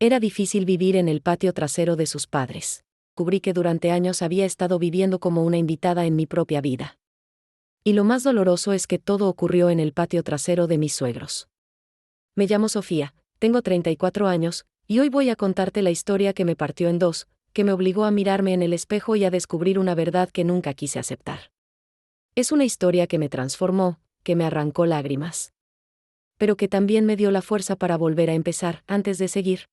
Era difícil vivir en el patio trasero de sus padres. Descubrí que durante años había estado viviendo como una invitada en mi propia vida. Y lo más doloroso es que todo ocurrió en el patio trasero de mis suegros. Me llamo Sofía, tengo 34 años, y hoy voy a contarte la historia que me partió en dos, que me obligó a mirarme en el espejo y a descubrir una verdad que nunca quise aceptar. Es una historia que me transformó, que me arrancó lágrimas. Pero que también me dio la fuerza para volver a empezar. Antes de seguir,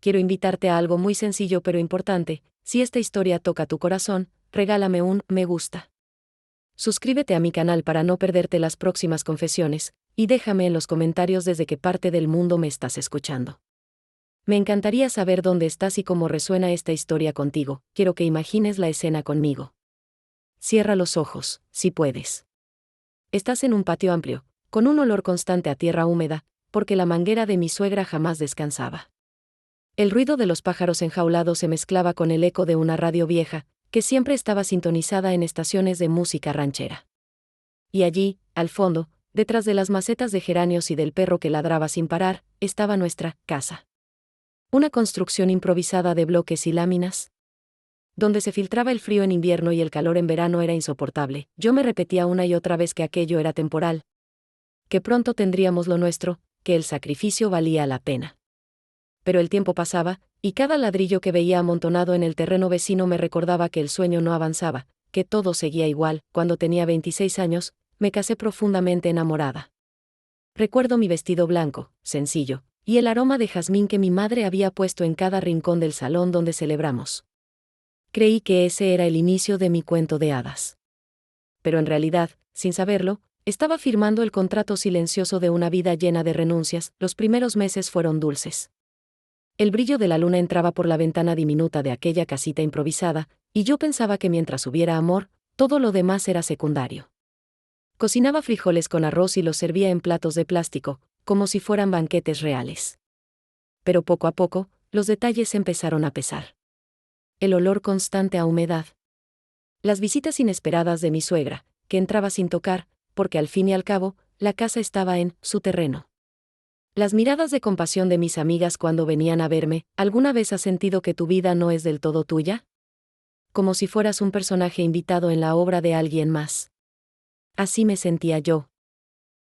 quiero invitarte a algo muy sencillo pero importante. Si esta historia toca tu corazón, regálame un me gusta. Suscríbete a mi canal para no perderte las próximas confesiones, y déjame en los comentarios desde qué parte del mundo me estás escuchando. Me encantaría saber dónde estás y cómo resuena esta historia contigo. Quiero que imagines la escena conmigo. Cierra los ojos, si puedes. Estás en un patio amplio, con un olor constante a tierra húmeda, porque la manguera de mi suegra jamás descansaba. El ruido de los pájaros enjaulados se mezclaba con el eco de una radio vieja, que siempre estaba sintonizada en estaciones de música ranchera. Y allí, al fondo, detrás de las macetas de geranios y del perro que ladraba sin parar, estaba nuestra casa. Una construcción improvisada de bloques y láminas, donde se filtraba el frío en invierno y el calor en verano era insoportable. Yo me repetía una y otra vez que aquello era temporal, que pronto tendríamos lo nuestro, que el sacrificio valía la pena. Pero el tiempo pasaba, y cada ladrillo que veía amontonado en el terreno vecino me recordaba que el sueño no avanzaba, que todo seguía igual. Cuando tenía 26 años, me casé profundamente enamorada. Recuerdo mi vestido blanco, sencillo, y el aroma de jazmín que mi madre había puesto en cada rincón del salón donde celebramos. Creí que ese era el inicio de mi cuento de hadas. Pero en realidad, sin saberlo, estaba firmando el contrato silencioso de una vida llena de renuncias. Los primeros meses fueron dulces. El brillo de la luna entraba por la ventana diminuta de aquella casita improvisada, y yo pensaba que mientras hubiera amor, todo lo demás era secundario. Cocinaba frijoles con arroz y los servía en platos de plástico, como si fueran banquetes reales. Pero poco a poco, los detalles empezaron a pesar. El olor constante a humedad. Las visitas inesperadas de mi suegra, que entraba sin tocar, porque al fin y al cabo, la casa estaba en su terreno. Las miradas de compasión de mis amigas cuando venían a verme. ¿Alguna vez has sentido que tu vida no es del todo tuya? Como si fueras un personaje invitado en la obra de alguien más. Así me sentía yo.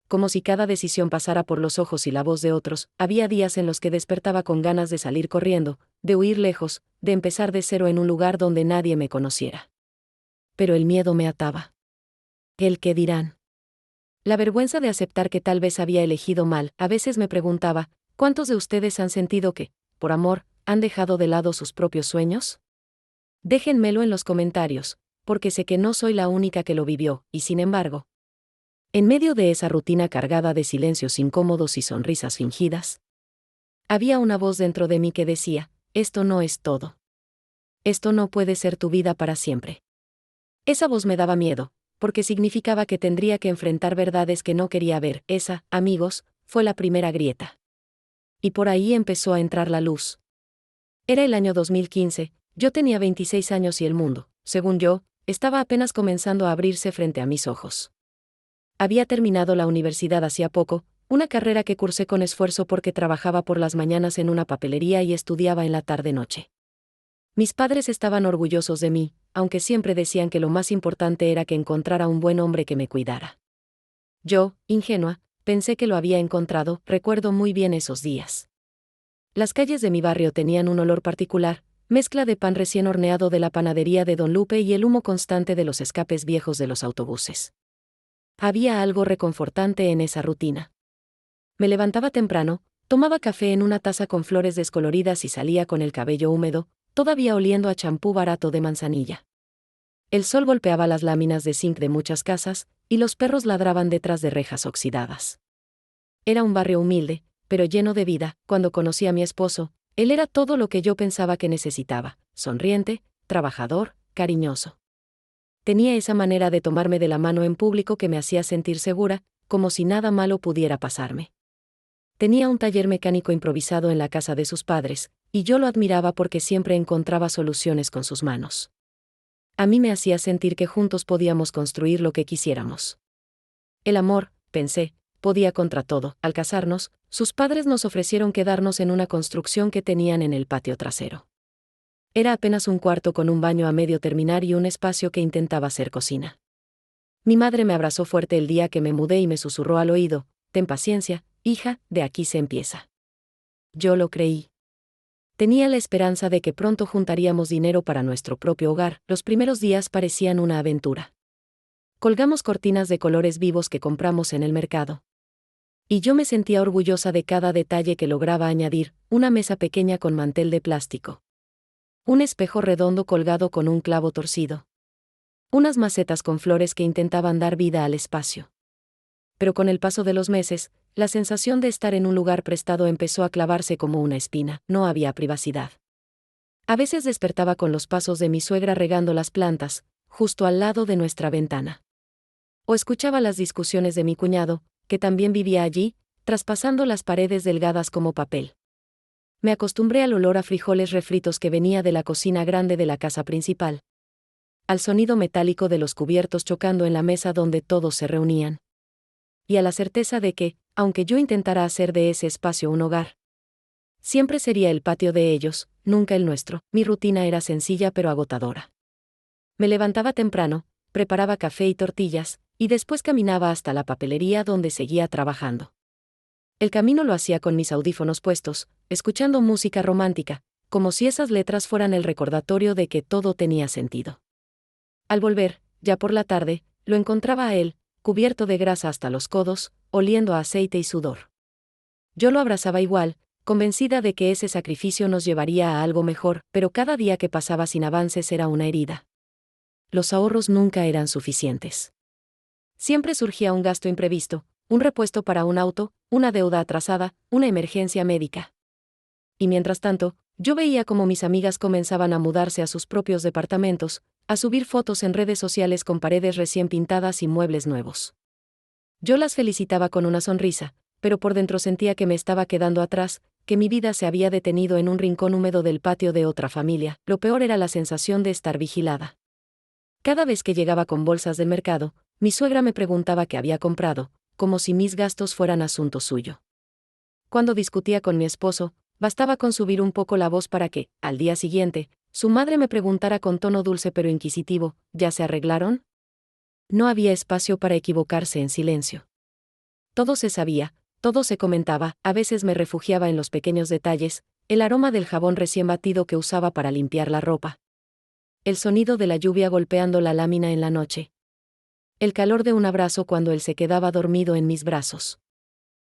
Como si cada decisión pasara por los ojos y la voz de otros. Había días en los que despertaba con ganas de salir corriendo, de huir lejos, de empezar de cero en un lugar donde nadie me conociera. Pero el miedo me ataba. ¿El qué dirán? La vergüenza de aceptar que tal vez había elegido mal. A veces me preguntaba, ¿cuántos de ustedes han sentido que, por amor, han dejado de lado sus propios sueños? Déjenmelo en los comentarios, porque sé que no soy la única que lo vivió, y sin embargo, en medio de esa rutina cargada de silencios incómodos y sonrisas fingidas, había una voz dentro de mí que decía, esto no es todo. Esto no puede ser tu vida para siempre. Esa voz me daba miedo, porque significaba que tendría que enfrentar verdades que no quería ver. Esa, amigos, fue la primera grieta. Y por ahí empezó a entrar la luz. Era el año 2015, yo tenía 26 años y el mundo, según yo, estaba apenas comenzando a abrirse frente a mis ojos. Había terminado la universidad hacía poco, una carrera que cursé con esfuerzo porque trabajaba por las mañanas en una papelería y estudiaba en la tarde-noche. Mis padres estaban orgullosos de mí, aunque siempre decían que lo más importante era que encontrara un buen hombre que me cuidara. Yo, ingenua, pensé que lo había encontrado. Recuerdo muy bien esos días. Las calles de mi barrio tenían un olor particular, mezcla de pan recién horneado de la panadería de Don Lupe y el humo constante de los escapes viejos de los autobuses. Había algo reconfortante en esa rutina. Me levantaba temprano, tomaba café en una taza con flores descoloridas y salía con el cabello húmedo, todavía oliendo a champú barato de manzanilla. El sol golpeaba las láminas de zinc de muchas casas, y los perros ladraban detrás de rejas oxidadas. Era un barrio humilde, pero lleno de vida. Cuando conocí a mi esposo, él era todo lo que yo pensaba que necesitaba, sonriente, trabajador, cariñoso. Tenía esa manera de tomarme de la mano en público que me hacía sentir segura, como si nada malo pudiera pasarme. Tenía un taller mecánico improvisado en la casa de sus padres, y yo lo admiraba porque siempre encontraba soluciones con sus manos. A mí me hacía sentir que juntos podíamos construir lo que quisiéramos. El amor, pensé, podía contra todo. Al casarnos, sus padres nos ofrecieron quedarnos en una construcción que tenían en el patio trasero. Era apenas un cuarto con un baño a medio terminar y un espacio que intentaba ser cocina. Mi madre me abrazó fuerte el día que me mudé y me susurró al oído: «Ten paciencia, hija, de aquí se empieza». Yo lo creí. Tenía la esperanza de que pronto juntaríamos dinero para nuestro propio hogar. Los primeros días parecían una aventura. Colgamos cortinas de colores vivos que compramos en el mercado. Y yo me sentía orgullosa de cada detalle que lograba añadir: una mesa pequeña con mantel de plástico, un espejo redondo colgado con un clavo torcido, unas macetas con flores que intentaban dar vida al espacio. Pero con el paso de los meses, la sensación de estar en un lugar prestado empezó a clavarse como una espina. No había privacidad. A veces despertaba con los pasos de mi suegra regando las plantas, justo al lado de nuestra ventana. O escuchaba las discusiones de mi cuñado, que también vivía allí, traspasando las paredes delgadas como papel. Me acostumbré al olor a frijoles refritos que venía de la cocina grande de la casa principal, al sonido metálico de los cubiertos chocando en la mesa donde todos se reunían, y a la certeza de que, aunque yo intentara hacer de ese espacio un hogar, siempre sería el patio de ellos, nunca el nuestro. Mi rutina era sencilla pero agotadora. Me levantaba temprano, preparaba café y tortillas, y después caminaba hasta la papelería donde seguía trabajando. El camino lo hacía con mis audífonos puestos, escuchando música romántica, como si esas letras fueran el recordatorio de que todo tenía sentido. Al volver, ya por la tarde, lo encontraba a él, cubierto de grasa hasta los codos, oliendo a aceite y sudor. Yo lo abrazaba igual, convencida de que ese sacrificio nos llevaría a algo mejor, pero cada día que pasaba sin avances era una herida. Los ahorros nunca eran suficientes. Siempre surgía un gasto imprevisto, un repuesto para un auto, una deuda atrasada, una emergencia médica. Y mientras tanto, yo veía cómo mis amigas comenzaban a mudarse a sus propios departamentos, a subir fotos en redes sociales con paredes recién pintadas y muebles nuevos. Yo las felicitaba con una sonrisa, pero por dentro sentía que me estaba quedando atrás, que mi vida se había detenido en un rincón húmedo del patio de otra familia. Lo peor era la sensación de estar vigilada. Cada vez que llegaba con bolsas del mercado, mi suegra me preguntaba qué había comprado, como si mis gastos fueran asunto suyo. Cuando discutía con mi esposo, bastaba con subir un poco la voz para que, al día siguiente, su madre me preguntara con tono dulce pero inquisitivo: ¿ya se arreglaron? No había espacio para equivocarse en silencio. Todo se sabía, todo se comentaba. A veces me refugiaba en los pequeños detalles: el aroma del jabón recién batido que usaba para limpiar la ropa, el sonido de la lluvia golpeando la lámina en la noche, el calor de un abrazo cuando él se quedaba dormido en mis brazos.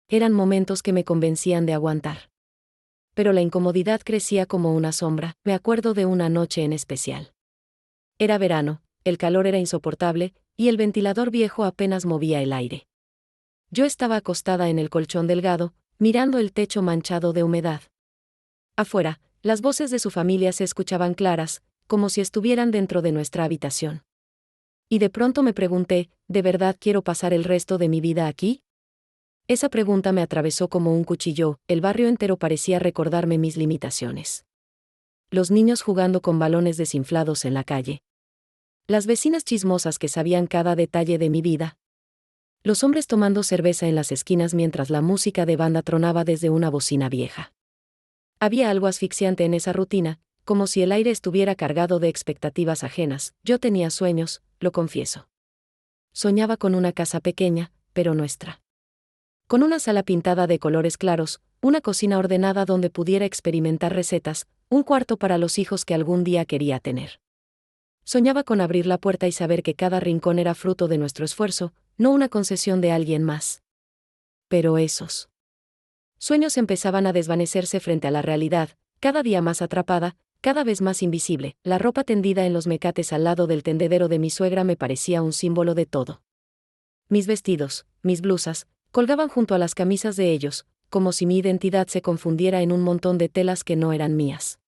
Eran momentos que me convencían de aguantar. Pero la incomodidad crecía como una sombra. Me acuerdo de una noche en especial. Era verano, el calor era insoportable, y el ventilador viejo apenas movía el aire. Yo estaba acostada en el colchón delgado, mirando el techo manchado de humedad. Afuera, las voces de su familia se escuchaban claras, como si estuvieran dentro de nuestra habitación. Y de pronto me pregunté: ¿de verdad quiero pasar el resto de mi vida aquí? Esa pregunta me atravesó como un cuchillo. El barrio entero parecía recordarme mis limitaciones. Los niños jugando con balones desinflados en la calle. Las vecinas chismosas que sabían cada detalle de mi vida. Los hombres tomando cerveza en las esquinas mientras la música de banda tronaba desde una bocina vieja. Había algo asfixiante en esa rutina, como si el aire estuviera cargado de expectativas ajenas. Yo tenía sueños, lo confieso. Soñaba con una casa pequeña, pero nuestra. Con una sala pintada de colores claros, una cocina ordenada donde pudiera experimentar recetas, un cuarto para los hijos que algún día quería tener. Soñaba con abrir la puerta y saber que cada rincón era fruto de nuestro esfuerzo, no una concesión de alguien más. Pero esos sueños empezaban a desvanecerse frente a la realidad, cada día más atrapada, cada vez más invisible. La ropa tendida en los mecates al lado del tendedero de mi suegra me parecía un símbolo de todo. Mis vestidos, mis blusas, colgaban junto a las camisas de ellos, como si mi identidad se confundiera en un montón de telas que no eran mías.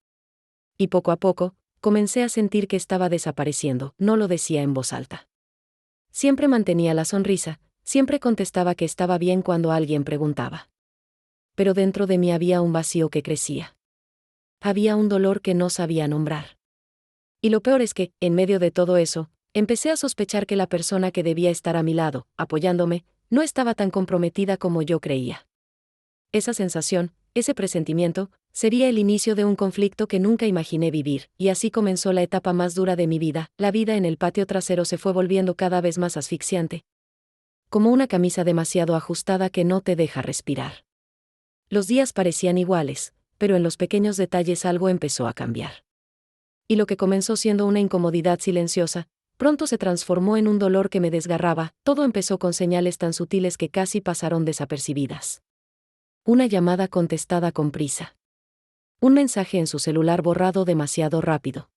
Y poco a poco, comencé a sentir que estaba desapareciendo. No lo decía en voz alta. Siempre mantenía la sonrisa, siempre contestaba que estaba bien cuando alguien preguntaba. Pero dentro de mí había un vacío que crecía. Había un dolor que no sabía nombrar. Y lo peor es que, en medio de todo eso, empecé a sospechar que la persona que debía estar a mi lado, apoyándome, no estaba tan comprometida como yo creía. Esa sensación, ese presentimiento, sería el inicio de un conflicto que nunca imaginé vivir, y así comenzó la etapa más dura de mi vida. La vida en el patio trasero se fue volviendo cada vez más asfixiante, como una camisa demasiado ajustada que no te deja respirar. Los días parecían iguales, pero en los pequeños detalles algo empezó a cambiar. Y lo que comenzó siendo una incomodidad silenciosa, pronto se transformó en un dolor que me desgarraba. Todo empezó con señales tan sutiles que casi pasaron desapercibidas. Una llamada contestada con prisa. Un mensaje en su celular borrado demasiado rápido.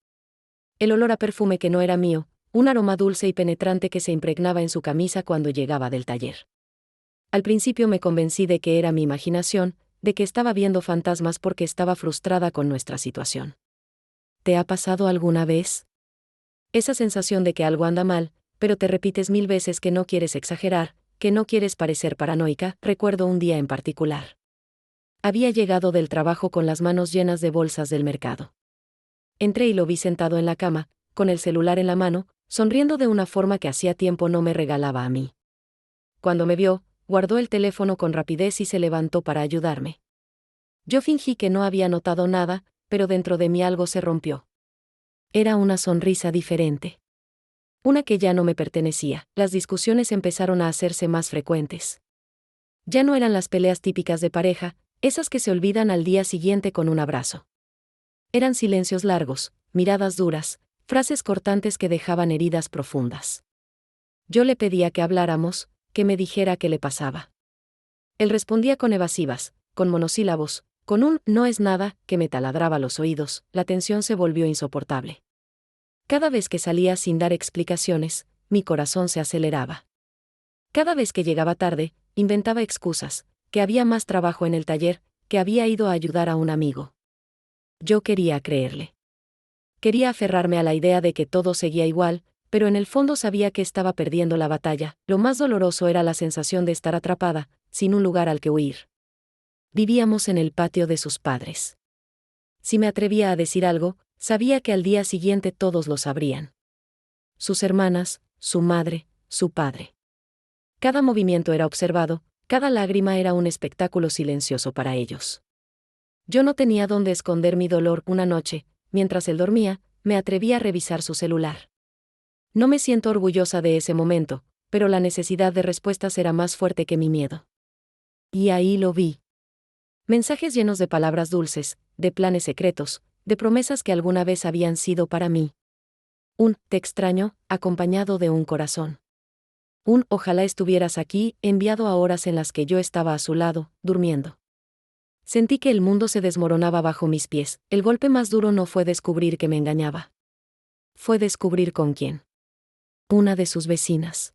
El olor a perfume que no era mío, un aroma dulce y penetrante que se impregnaba en su camisa cuando llegaba del taller. Al principio me convencí de que era mi imaginación, de que estaba viendo fantasmas porque estaba frustrada con nuestra situación. ¿Te ha pasado alguna vez? Esa sensación de que algo anda mal, pero te repites 1000 veces que no quieres exagerar, que no quieres parecer paranoica. Recuerdo un día en particular. Había llegado del trabajo con las manos llenas de bolsas del mercado. Entré y lo vi sentado en la cama, con el celular en la mano, sonriendo de una forma que hacía tiempo no me regalaba a mí. Cuando me vio, guardó el teléfono con rapidez y se levantó para ayudarme. Yo fingí que no había notado nada, pero dentro de mí algo se rompió. Era una sonrisa diferente. Una que ya no me pertenecía. Las discusiones empezaron a hacerse más frecuentes. Ya no eran las peleas típicas de pareja, esas que se olvidan al día siguiente con un abrazo. Eran silencios largos, miradas duras, frases cortantes que dejaban heridas profundas. Yo le pedía que habláramos, que me dijera qué le pasaba. Él respondía con evasivas, con monosílabos, con un «no es nada» que me taladraba los oídos. La tensión se volvió insoportable. Cada vez que salía sin dar explicaciones, mi corazón se aceleraba. Cada vez que llegaba tarde, inventaba excusas, que había más trabajo en el taller, que había ido a ayudar a un amigo. Yo quería creerle. Quería aferrarme a la idea de que todo seguía igual, pero en el fondo sabía que estaba perdiendo la batalla. Lo más doloroso era la sensación de estar atrapada, sin un lugar al que huir. Vivíamos en el patio de sus padres. Si me atrevía a decir algo, sabía que al día siguiente todos lo sabrían. Sus hermanas, su madre, su padre. Cada movimiento era observado, cada lágrima era un espectáculo silencioso para ellos. Yo no tenía dónde esconder mi dolor. Una noche, mientras él dormía, me atreví a revisar su celular. No me siento orgullosa de ese momento, pero la necesidad de respuestas era más fuerte que mi miedo. Y ahí lo vi. Mensajes llenos de palabras dulces, de planes secretos, de promesas que alguna vez habían sido para mí. Un «te extraño», acompañado de un corazón. Un «ojalá estuvieras aquí», enviado a horas en las que yo estaba a su lado, durmiendo. Sentí que el mundo se desmoronaba bajo mis pies. El golpe más duro no fue descubrir que me engañaba. Fue descubrir con quién. Una de sus vecinas.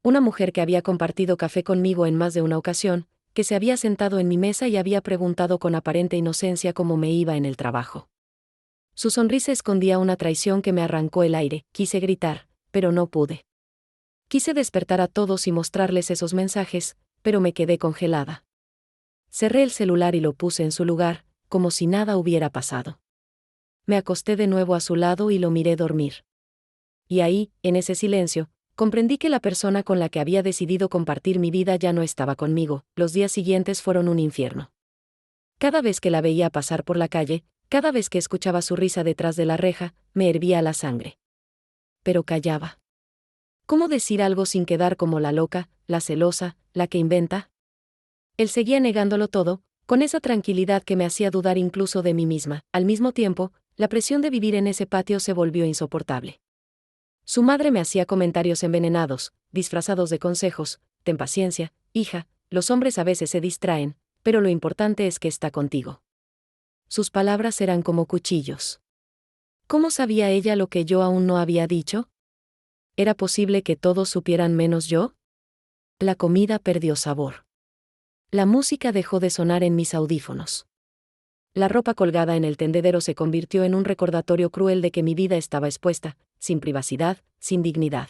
Una mujer que había compartido café conmigo en más de una ocasión, que se había sentado en mi mesa y había preguntado con aparente inocencia cómo me iba en el trabajo. Su sonrisa escondía una traición que me arrancó el aire. Quise gritar, pero no pude. Quise despertar a todos y mostrarles esos mensajes, pero me quedé congelada. Cerré el celular y lo puse en su lugar, como si nada hubiera pasado. Me acosté de nuevo a su lado y lo miré dormir. Y ahí, en ese silencio, comprendí que la persona con la que había decidido compartir mi vida ya no estaba conmigo. Los días siguientes fueron un infierno. Cada vez que la veía pasar por la calle, cada vez que escuchaba su risa detrás de la reja, me hervía la sangre. Pero callaba. ¿Cómo decir algo sin quedar como la loca, la celosa, la que inventa? Él seguía negándolo todo, con esa tranquilidad que me hacía dudar incluso de mí misma. Al mismo tiempo, la presión de vivir en ese patio se volvió insoportable. Su madre me hacía comentarios envenenados, disfrazados de consejos: «Ten paciencia, hija, los hombres a veces se distraen, pero lo importante es que está contigo». Sus palabras eran como cuchillos. ¿Cómo sabía ella lo que yo aún no había dicho? ¿Era posible que todos supieran menos yo? La comida perdió sabor. La música dejó de sonar en mis audífonos. La ropa colgada en el tendedero se convirtió en un recordatorio cruel de que mi vida estaba expuesta, sin privacidad, sin dignidad.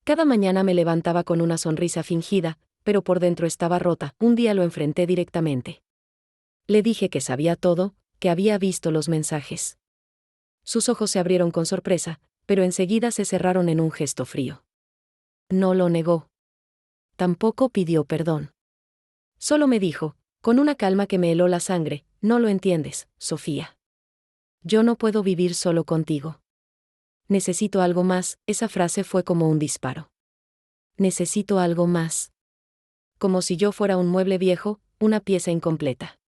Cada mañana me levantaba con una sonrisa fingida, pero por dentro estaba rota. Un día lo enfrenté directamente. Le dije que sabía todo, que había visto los mensajes. Sus ojos se abrieron con sorpresa, pero enseguida se cerraron en un gesto frío. No lo negó. tampoco pidió perdón. Solo me dijo, con una calma que me heló la sangre, no lo entiendes, Sofía. Yo no puedo vivir solo contigo. Necesito algo más, esa frase fue como un disparo. Necesito algo más. Como si yo fuera un mueble viejo, una pieza incompleta.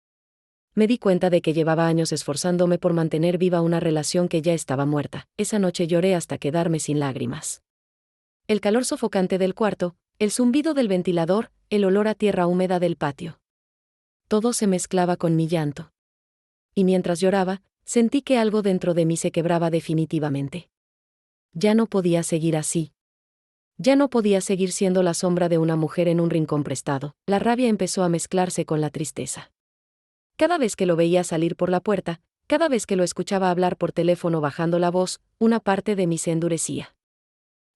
Me di cuenta de que llevaba años esforzándome por mantener viva una relación que ya estaba muerta. Esa noche lloré hasta quedarme sin lágrimas. El calor sofocante del cuarto, el zumbido del ventilador, el olor a tierra húmeda del patio. Todo se mezclaba con mi llanto. Y mientras lloraba, sentí que algo dentro de mí se quebraba definitivamente. Ya no podía seguir así. Ya no podía seguir siendo la sombra de una mujer en un rincón prestado. La rabia empezó a mezclarse con la tristeza. Cada vez que lo veía salir por la puerta, cada vez que lo escuchaba hablar por teléfono bajando la voz, una parte de mí se endurecía.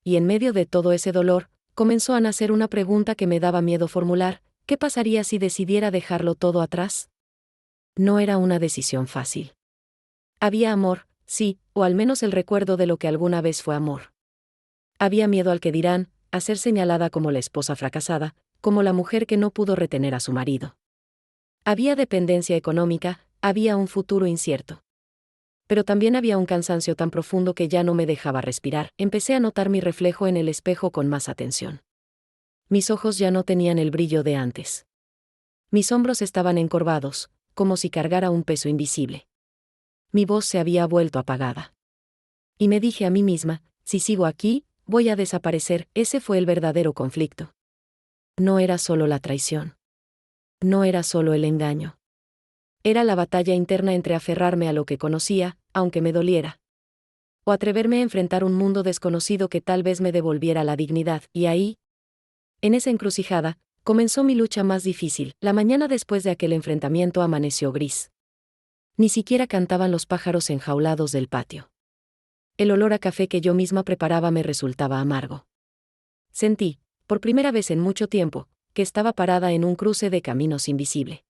Y en medio de todo ese dolor, comenzó a nacer una pregunta que me daba miedo formular: ¿qué pasaría si decidiera dejarlo todo atrás? No era una decisión fácil. Había amor, sí, o al menos el recuerdo de lo que alguna vez fue amor. Había miedo al que dirán, a ser señalada como la esposa fracasada, como la mujer que no pudo retener a su marido. Había dependencia económica, había un futuro incierto. Pero también había un cansancio tan profundo que ya no me dejaba respirar. Empecé a notar mi reflejo en el espejo con más atención. Mis ojos ya no tenían el brillo de antes. Mis hombros estaban encorvados, como si cargara un peso invisible. Mi voz se había vuelto apagada. Y me dije a mí misma, si sigo aquí, voy a desaparecer. Ese fue el verdadero conflicto. No era solo la traición. No era solo el engaño. Era la batalla interna entre aferrarme a lo que conocía, aunque me doliera, o atreverme a enfrentar un mundo desconocido que tal vez me devolviera la dignidad. Y ahí, en esa encrucijada, comenzó mi lucha más difícil. La mañana después de aquel enfrentamiento amaneció gris. Ni siquiera cantaban los pájaros enjaulados del patio. El olor a café que yo misma preparaba me resultaba amargo. Sentí, por primera vez en mucho tiempo, que estaba parada en un cruce de caminos invisible.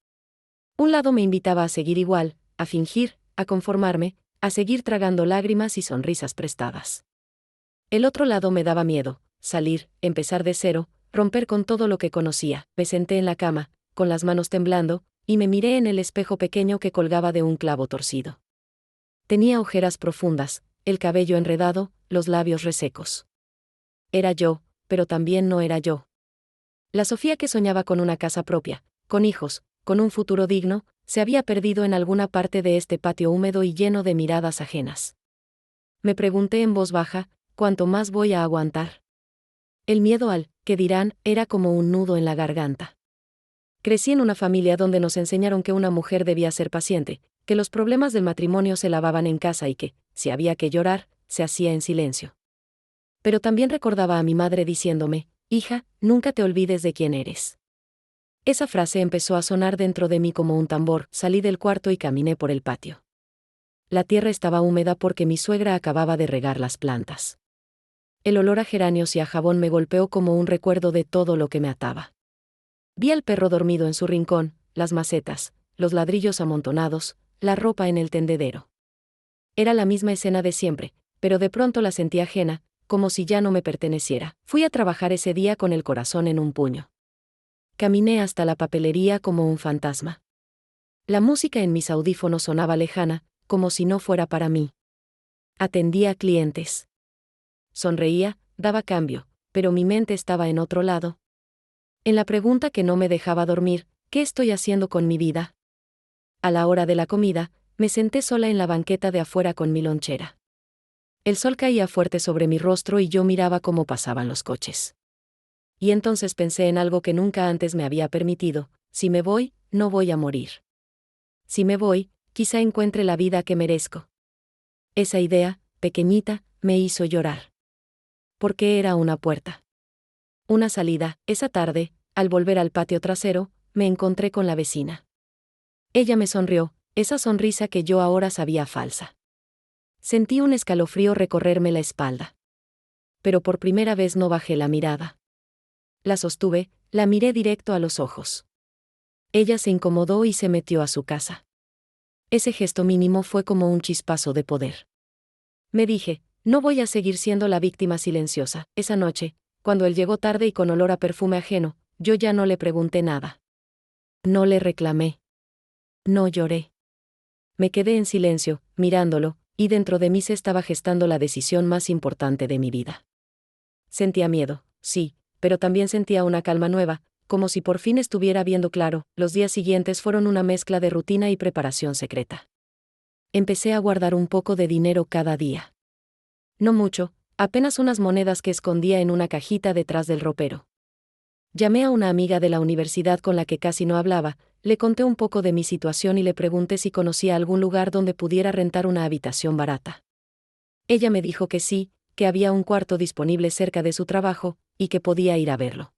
Un lado me invitaba a seguir igual, a fingir, a conformarme, a seguir tragando lágrimas y sonrisas prestadas. El otro lado me daba miedo: salir, empezar de cero, romper con todo lo que conocía. Me senté en la cama, con las manos temblando, y me miré en el espejo pequeño que colgaba de un clavo torcido. Tenía ojeras profundas, el cabello enredado, los labios resecos. Era yo, pero también no era yo. La Sofía que soñaba con una casa propia, con hijos, con un futuro digno, se había perdido en alguna parte de este patio húmedo y lleno de miradas ajenas. Me pregunté en voz baja, ¿cuánto más voy a aguantar? El miedo al «¿qué dirán?» era como un nudo en la garganta. Crecí en una familia donde nos enseñaron que una mujer debía ser paciente, que los problemas del matrimonio se lavaban en casa y que, si había que llorar, se hacía en silencio. Pero también recordaba a mi madre diciéndome: «Hija, nunca te olvides de quién eres». Esa frase empezó a sonar dentro de mí como un tambor. Salí del cuarto y caminé por el patio. La tierra estaba húmeda porque mi suegra acababa de regar las plantas. El olor a geranios y a jabón me golpeó como un recuerdo de todo lo que me ataba. Vi al perro dormido en su rincón, las macetas, los ladrillos amontonados, la ropa en el tendedero. Era la misma escena de siempre, pero de pronto la sentí ajena, como si ya no me perteneciera. Fui a trabajar ese día con el corazón en un puño. Caminé hasta la papelería como un fantasma. La música en mis audífonos sonaba lejana, como si no fuera para mí. Atendía a clientes. Sonreía, daba cambio, pero mi mente estaba en otro lado. En la pregunta que no me dejaba dormir: ¿qué estoy haciendo con mi vida? A la hora de la comida, me senté sola en la banqueta de afuera con mi lonchera. El sol caía fuerte sobre mi rostro y yo miraba cómo pasaban los coches. Y entonces pensé en algo que nunca antes me había permitido: si me voy, no voy a morir. Si me voy, quizá encuentre la vida que merezco. Esa idea, pequeñita, me hizo llorar. Porque era una puerta. Una salida. Esa tarde, al volver al patio trasero, me encontré con la vecina. Ella me sonrió, esa sonrisa que yo ahora sabía falsa. Sentí un escalofrío recorrerme la espalda. Pero por primera vez no bajé la mirada. La sostuve, la miré directo a los ojos. Ella se incomodó y se metió a su casa. Ese gesto mínimo fue como un chispazo de poder. Me dije: no voy a seguir siendo la víctima silenciosa. Esa noche, Cuando él llegó tarde y con olor a perfume ajeno, yo ya no le pregunté nada. No le reclamé. No lloré. Me quedé en silencio, mirándolo, y dentro de mí se estaba gestando la decisión más importante de mi vida. Sentía miedo, sí, pero también sentía una calma nueva, como si por fin estuviera viendo claro. Los días siguientes fueron una mezcla de rutina y preparación secreta. Empecé a guardar un poco de dinero cada día. No mucho, apenas unas monedas que escondía en una cajita detrás del ropero. Llamé a una amiga de la universidad con la que casi no hablaba, le conté un poco de mi situación y le pregunté si conocía algún lugar donde pudiera rentar una habitación barata. Ella me dijo que sí, que había un cuarto disponible cerca de su trabajo, y que podía ir a verlo.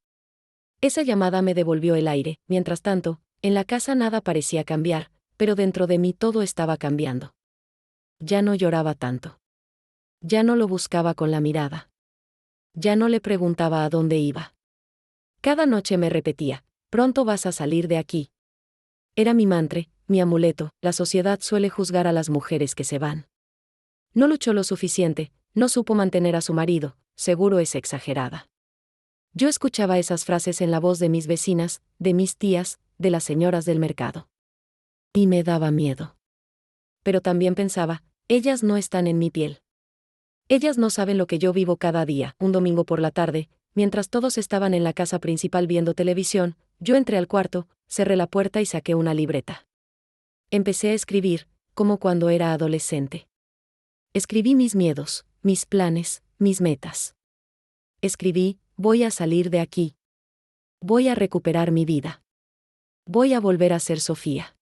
Esa llamada me devolvió el aire. Mientras tanto, en la casa nada parecía cambiar, pero dentro de mí todo estaba cambiando. Ya no lloraba tanto. Ya no lo buscaba con la mirada. Ya no le preguntaba a dónde iba. Cada noche me repetía, pronto vas a salir de aquí. Era mi mantra, mi amuleto. La sociedad suele juzgar a las mujeres que se van. No luchó lo suficiente, no supo mantener a su marido, seguro es exagerada. Yo escuchaba esas frases en la voz de mis vecinas, de mis tías, de las señoras del mercado. Y me daba miedo. Pero también pensaba, ellas no están en mi piel. Ellas no saben lo que yo vivo cada día. Un domingo por la tarde, mientras todos estaban en la casa principal viendo televisión, yo entré al cuarto, cerré la puerta y saqué una libreta. Empecé a escribir, como cuando era adolescente. Escribí mis miedos, mis planes, mis metas. Escribí, voy a salir de aquí. Voy a recuperar mi vida. Voy a volver a ser Sofía.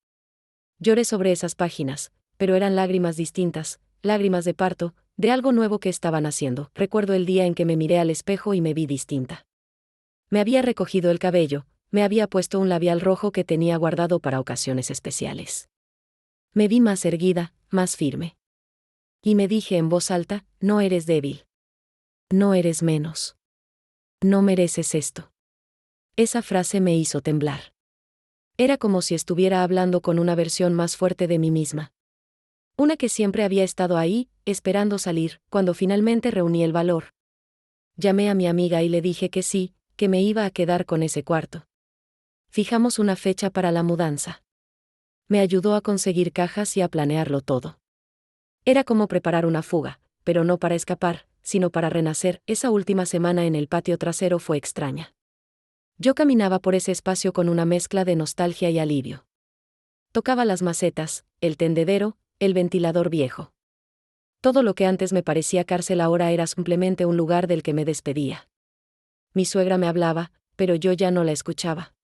Lloré sobre esas páginas, pero eran lágrimas distintas, lágrimas de parto, de algo nuevo que estaban haciendo. Recuerdo el día en que me miré al espejo y me vi distinta. Me había recogido el cabello, me había puesto un labial rojo que tenía guardado para ocasiones especiales. Me vi más erguida, más firme. Y me dije en voz alta, no eres débil. No eres menos. No mereces esto. Esa frase me hizo temblar. Era como si estuviera hablando con una versión más fuerte de mí misma. Una que siempre había estado ahí, esperando salir. Cuando finalmente reuní el valor. Llamé a mi amiga y le dije que sí, que me iba a quedar con ese cuarto. Fijamos una fecha para la mudanza. Me ayudó a conseguir cajas y a planearlo todo. Era como preparar una fuga, pero no para escapar, sino para renacer. Esa última semana en el patio trasero fue extraña. Yo caminaba por ese espacio con una mezcla de nostalgia y alivio. Tocaba las macetas, el tendedero, el ventilador viejo. Todo lo que antes me parecía cárcel ahora era simplemente un lugar del que me despedía. Mi suegra me hablaba, pero yo ya no la escuchaba.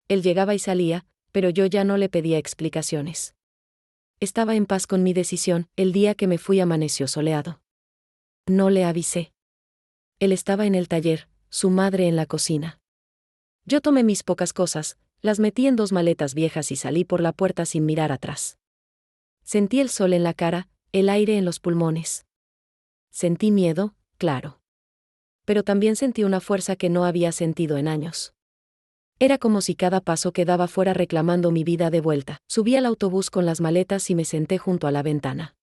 Él llegaba y salía, pero yo ya no le pedía explicaciones. Estaba en paz con mi decisión. El día que me fui amaneció soleado. No le avisé. Él estaba en el taller, su madre en la cocina. Yo tomé mis pocas cosas, las metí en 2 maletas viejas y salí por la puerta sin mirar atrás. Sentí el sol en la cara, el aire en los pulmones. Sentí miedo, claro. Pero también sentí una fuerza que no había sentido en años. Era como si cada paso que daba fuera reclamando mi vida de vuelta. Subí al autobús con las maletas y me senté junto a la ventana.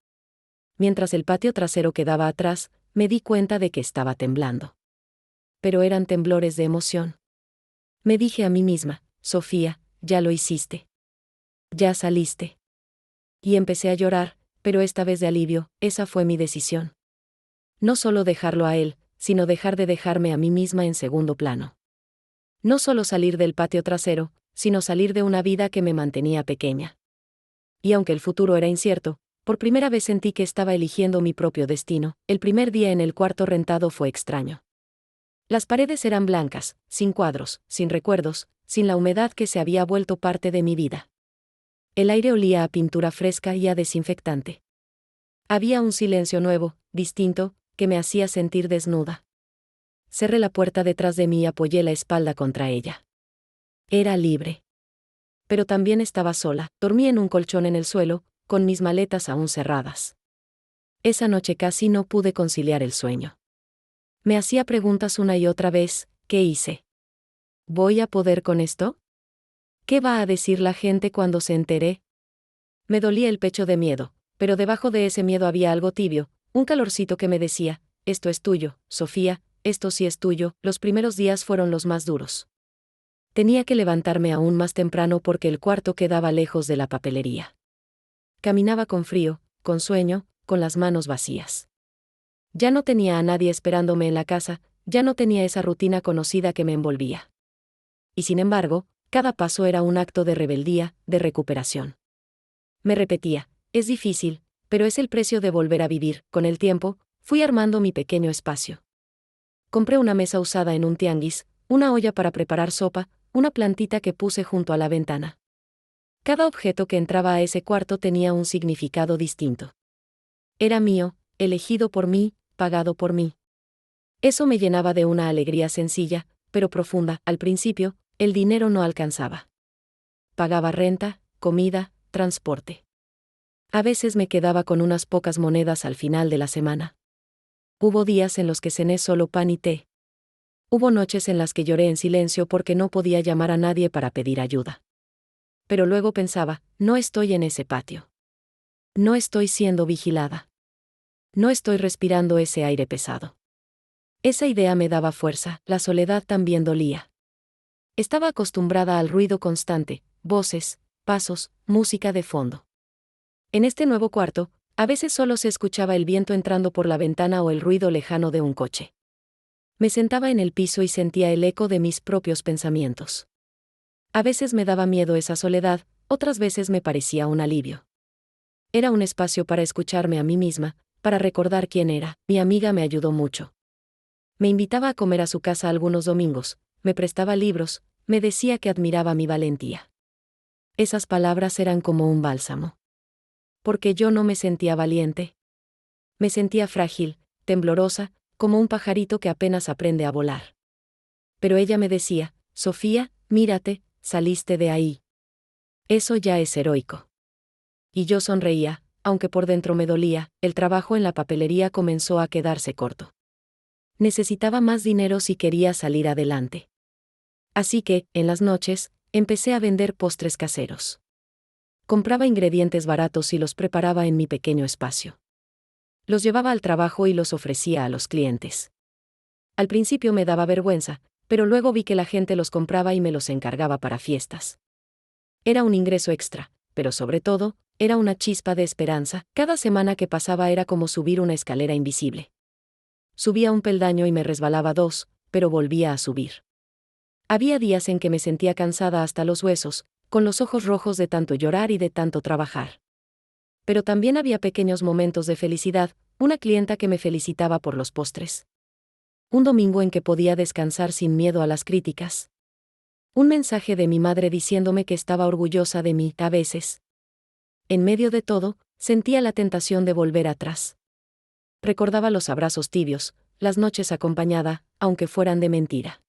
Mientras el patio trasero quedaba atrás, me di cuenta de que estaba temblando. Pero eran temblores de emoción. Me dije a mí misma, Sofía, ya lo hiciste. Ya saliste. Y empecé a llorar, pero esta vez de alivio. Esa fue mi decisión. No solo dejarlo a él, sino dejar de dejarme a mí misma en segundo plano. No solo salir del patio trasero, sino salir de una vida que me mantenía pequeña. Y aunque el futuro era incierto, por primera vez sentí que estaba eligiendo mi propio destino. El primer día en el cuarto rentado fue extraño. Las paredes eran blancas, sin cuadros, sin recuerdos, sin la humedad que se había vuelto parte de mi vida. El aire olía a pintura fresca y a desinfectante. Había un silencio nuevo, distinto, que me hacía sentir desnuda. Cerré la puerta detrás de mí y apoyé la espalda contra ella. Era libre. Pero también estaba sola. Dormí en un colchón en el suelo, con mis maletas aún cerradas. Esa noche casi no pude conciliar el sueño. Me hacía preguntas una y otra vez. ¿Qué hice? ¿Voy a poder con esto? ¿Qué va a decir la gente cuando se entere? Me dolía el pecho de miedo, pero debajo de ese miedo había algo tibio, un calorcito que me decía, esto es tuyo, Sofía, esto sí es tuyo. Los primeros días fueron los más duros. Tenía que levantarme aún más temprano porque el cuarto quedaba lejos de la papelería. Caminaba con frío, con sueño, con las manos vacías. Ya no tenía a nadie esperándome en la casa, ya no tenía esa rutina conocida que me envolvía. Y sin embargo, cada paso era un acto de rebeldía, de recuperación. Me repetía, es difícil, pero es el precio de volver a vivir. Con el tiempo, fui armando mi pequeño espacio. Compré una mesa usada en un tianguis, una olla para preparar sopa, una plantita que puse junto a la ventana. Cada objeto que entraba a ese cuarto tenía un significado distinto. Era mío, elegido por mí, pagado por mí. Eso me llenaba de una alegría sencilla, pero profunda. Al principio, el dinero no alcanzaba. Pagaba renta, comida, transporte. A veces me quedaba con unas pocas monedas al final de la semana. Hubo días en los que cené solo pan y té. Hubo noches en las que lloré en silencio porque no podía llamar a nadie para pedir ayuda. Pero luego pensaba, no estoy en ese patio. No estoy siendo vigilada. No estoy respirando ese aire pesado. Esa idea me daba fuerza, la soledad también dolía. Estaba acostumbrada al ruido constante, voces, pasos, música de fondo. En este nuevo cuarto, a veces solo se escuchaba el viento entrando por la ventana o el ruido lejano de un coche. Me sentaba en el piso y sentía el eco de mis propios pensamientos. A veces me daba miedo esa soledad, otras veces me parecía un alivio. Era un espacio para escucharme a mí misma, para recordar quién era. Mi amiga me ayudó mucho. Me invitaba a comer a su casa algunos domingos, me prestaba libros, me decía que admiraba mi valentía. Esas palabras eran como un bálsamo. Porque yo no me sentía valiente. Me sentía frágil, temblorosa, como un pajarito que apenas aprende a volar. Pero ella me decía, Sofía, mírate, saliste de ahí. Eso ya es heroico. Y yo sonreía, aunque por dentro me dolía, el trabajo en la papelería comenzó a quedarse corto. Necesitaba más dinero si quería salir adelante. Así que, en las noches, empecé a vender postres caseros. Compraba ingredientes baratos y los preparaba en mi pequeño espacio. Los llevaba al trabajo y los ofrecía a los clientes. Al principio me daba vergüenza, pero luego vi que la gente los compraba y me los encargaba para fiestas. Era un ingreso extra, pero sobre todo, era una chispa de esperanza. Cada semana que pasaba era como subir una escalera invisible. Subía un peldaño y me resbalaba dos, pero volvía a subir. Había días en que me sentía cansada hasta los huesos, con los ojos rojos de tanto llorar y de tanto trabajar. Pero también había pequeños momentos de felicidad, una clienta que me felicitaba por los postres. Un domingo en que podía descansar sin miedo a las críticas. Un mensaje de mi madre diciéndome que estaba orgullosa de mí. A veces, en medio de todo, sentía la tentación de volver atrás. Recordaba los abrazos tibios, las noches acompañada, aunque fueran de mentira.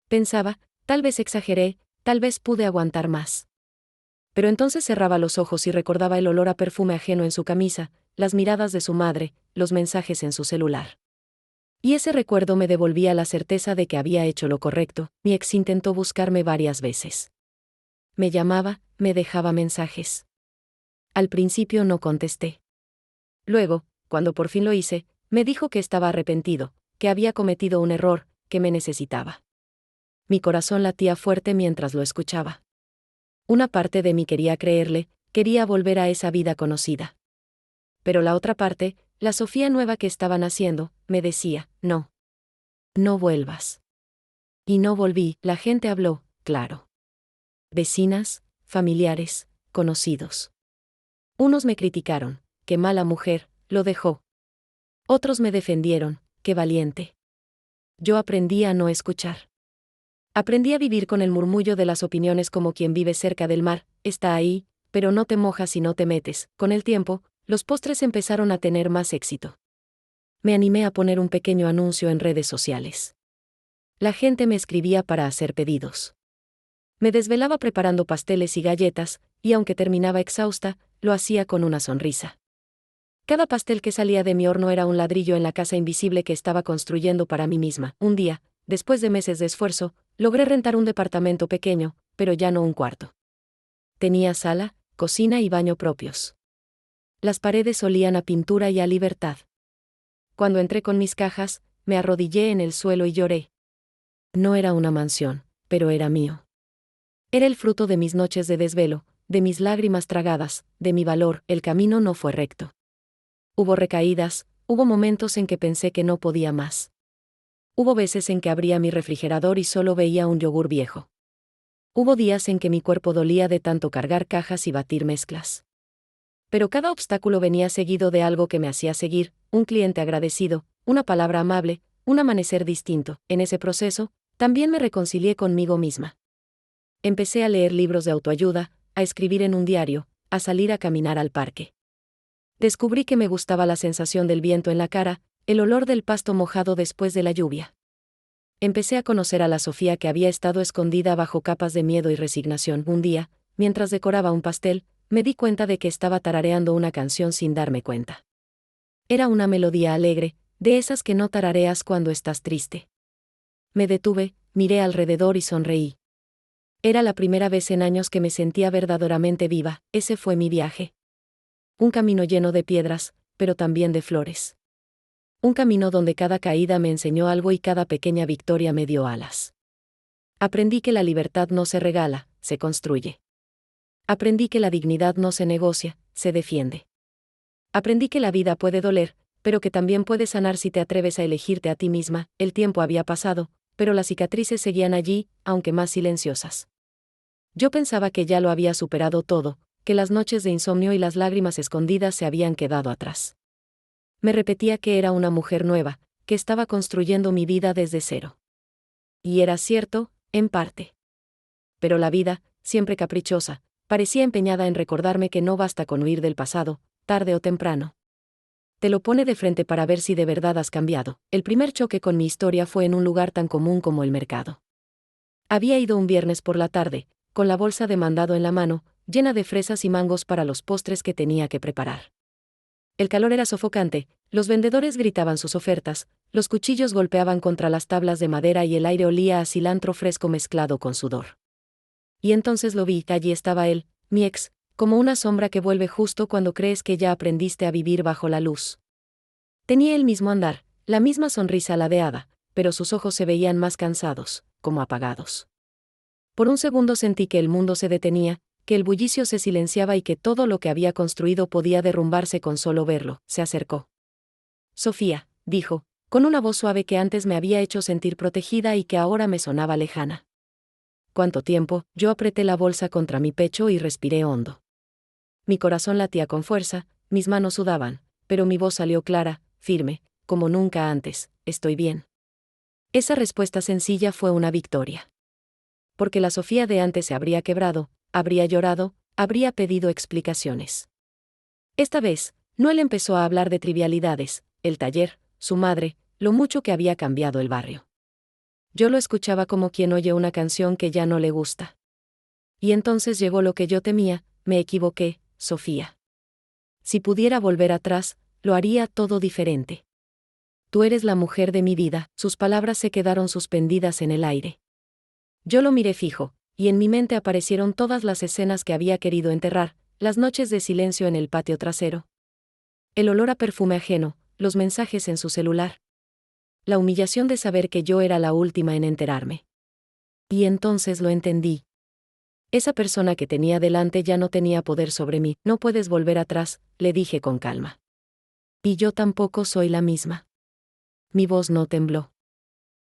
Pensaba, tal vez exageré, tal vez pude aguantar más. Pero entonces cerraba los ojos y recordaba el olor a perfume ajeno en su camisa, las miradas de su madre, los mensajes en su celular. Y ese recuerdo me devolvía la certeza de que había hecho lo correcto. Mi ex intentó buscarme varias veces. Me llamaba, me dejaba mensajes. Al principio no contesté. Luego, cuando por fin lo hice, me dijo que estaba arrepentido, que había cometido un error, que me necesitaba. Mi corazón latía fuerte mientras lo escuchaba. Una parte de mí quería creerle, quería volver a esa vida conocida. Pero la otra parte, la Sofía nueva que estaba naciendo, me decía, no. No vuelvas. Y no volví. La gente habló, claro. Vecinas, familiares, conocidos. Unos me criticaron, qué mala mujer, lo dejó. Otros me defendieron, qué valiente. Yo aprendí a no escuchar. Aprendí a vivir con el murmullo de las opiniones como quien vive cerca del mar, está ahí, pero no te mojas y no te metes. Con el tiempo, los postres empezaron a tener más éxito. Me animé a poner un pequeño anuncio en redes sociales. La gente me escribía para hacer pedidos. Me desvelaba preparando pasteles y galletas, y aunque terminaba exhausta, lo hacía con una sonrisa. Cada pastel que salía de mi horno era un ladrillo en la casa invisible que estaba construyendo para mí misma. Un día, después de meses de esfuerzo, logré rentar un departamento pequeño, pero ya no un cuarto. Tenía sala, cocina y baño propios. Las paredes olían a pintura y a libertad. Cuando entré con mis cajas, me arrodillé en el suelo y lloré. No era una mansión, pero era mío. Era el fruto de mis noches de desvelo, de mis lágrimas tragadas, de mi valor. El camino no fue recto. Hubo recaídas, hubo momentos en que pensé que no podía más. Hubo veces en que abría mi refrigerador y solo veía un yogur viejo. Hubo días en que mi cuerpo dolía de tanto cargar cajas y batir mezclas. Pero cada obstáculo venía seguido de algo que me hacía seguir, un cliente agradecido, una palabra amable, un amanecer distinto. En ese proceso, también me reconcilié conmigo misma. Empecé a leer libros de autoayuda, a escribir en un diario, a salir a caminar al parque. Descubrí que me gustaba la sensación del viento en la cara, el olor del pasto mojado después de la lluvia. Empecé a conocer a la Sofía que había estado escondida bajo capas de miedo y resignación. Un día, mientras decoraba un pastel, me di cuenta de que estaba tarareando una canción sin darme cuenta. Era una melodía alegre, de esas que no tarareas cuando estás triste. Me detuve, miré alrededor y sonreí. Era la primera vez en años que me sentía verdaderamente viva. Ese fue mi viaje. Un camino lleno de piedras, pero también de flores. Un camino donde cada caída me enseñó algo y cada pequeña victoria me dio alas. Aprendí que la libertad no se regala, se construye. Aprendí que la dignidad no se negocia, se defiende. Aprendí que la vida puede doler, pero que también puede sanar si te atreves a elegirte a ti misma. El tiempo había pasado, pero las cicatrices seguían allí, aunque más silenciosas. Yo pensaba que ya lo había superado todo, que las noches de insomnio y las lágrimas escondidas se habían quedado atrás. Me repetía que era una mujer nueva, que estaba construyendo mi vida desde cero. Y era cierto, en parte. Pero la vida, siempre caprichosa, parecía empeñada en recordarme que no basta con huir del pasado, tarde o temprano. Te lo pone de frente para ver si de verdad has cambiado. El primer choque con mi historia fue en un lugar tan común como el mercado. Había ido un viernes por la tarde, con la bolsa de mandado en la mano, llena de fresas y mangos para los postres que tenía que preparar. El calor era sofocante, los vendedores gritaban sus ofertas, los cuchillos golpeaban contra las tablas de madera y el aire olía a cilantro fresco mezclado con sudor. Y entonces lo vi, allí estaba él, mi ex, como una sombra que vuelve justo cuando crees que ya aprendiste a vivir bajo la luz. Tenía el mismo andar, la misma sonrisa ladeada, pero sus ojos se veían más cansados, como apagados. Por un segundo sentí que el mundo se detenía, que el bullicio se silenciaba y que todo lo que había construido podía derrumbarse con solo verlo. Se acercó. Sofía, dijo, con una voz suave que antes me había hecho sentir protegida y que ahora me sonaba lejana. ¿Cuánto tiempo? Yo apreté la bolsa contra mi pecho y respiré hondo. Mi corazón latía con fuerza, mis manos sudaban, pero mi voz salió clara, firme, como nunca antes. Estoy bien. Esa respuesta sencilla fue una victoria. Porque la Sofía de antes se habría quebrado, habría llorado, habría pedido explicaciones. Esta vez, no él empezó a hablar de trivialidades, el taller, su madre, lo mucho que había cambiado el barrio. Yo lo escuchaba como quien oye una canción que ya no le gusta. Y entonces llegó lo que yo temía, me equivoqué, Sofía. Si pudiera volver atrás, lo haría todo diferente. Tú eres la mujer de mi vida. Sus palabras se quedaron suspendidas en el aire. Yo lo miré fijo, y en mi mente aparecieron todas las escenas que había querido enterrar, las noches de silencio en el patio trasero. El olor a perfume ajeno, los mensajes en su celular. La humillación de saber que yo era la última en enterarme. Y entonces lo entendí. Esa persona que tenía delante ya no tenía poder sobre mí. No puedes volver atrás, le dije con calma. Y yo tampoco soy la misma. Mi voz no tembló.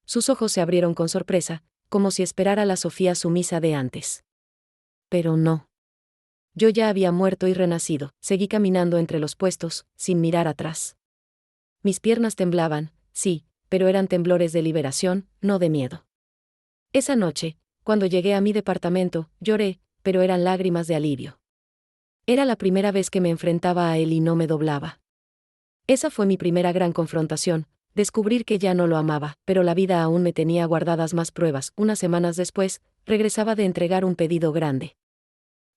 Sus ojos se abrieron con sorpresa, como si esperara la Sofía sumisa de antes. Pero no. Yo ya había muerto y renacido. Seguí caminando entre los puestos, sin mirar atrás. Mis piernas temblaban, sí, pero eran temblores de liberación, no de miedo. Esa noche, cuando llegué a mi departamento, lloré, pero eran lágrimas de alivio. Era la primera vez que me enfrentaba a él y no me doblaba. Esa fue mi primera gran confrontación, descubrir que ya no lo amaba, pero la vida aún me tenía guardadas más pruebas. Unas semanas después, regresaba de entregar un pedido grande.